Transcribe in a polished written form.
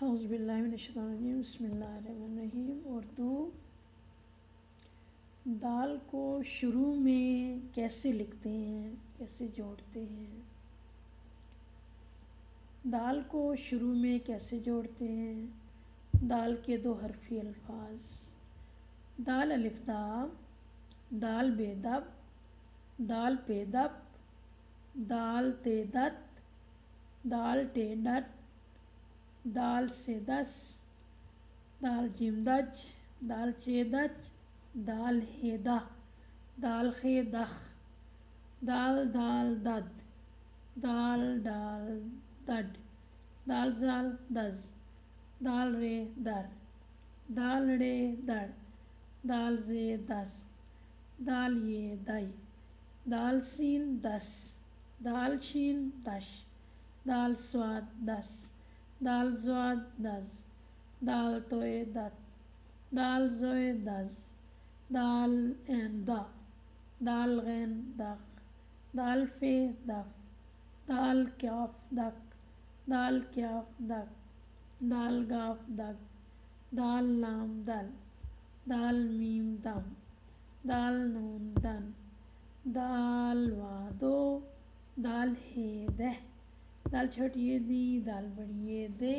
اعوذ باللہ من الشیطان الرجیم، بسم اللہ الرحمن الرحیم۔ اردو دال کو شروع میں کیسے لکھتے ہیں، کیسے جوڑتے ہیں؟ دال کو شروع میں کیسے جوڑتے ہیں؟ دال کے دو حرفی الفاظ، دال الف دال، دال بے دب، دال پے دب، دال تے دت، دال ٹے ڈٹ، دال سے دس، دال جیم دج، دال چے دچ، دال ہے دہ، دال خے دخ، دال دال دد، دال ڈال دڈ، دال زال دز، دال رے در، دال ڑے دڑ، دال زے دز، دال یہ دئی، دال سین دس، دال شین دش، دال صاد دس، دال ضاد دز، دال توئے دت، دال زوئے دز، دال عین دہ، دال غین دغ، دال فے دف، دال کاف دک، دال کاف دگ، دال گاف دگ، دال لام دل، دال میم دم، دال نون دن، دال وا دو، دال ہے دہ، دال چھوٹی یہ دی، دال بڑی یہ دے۔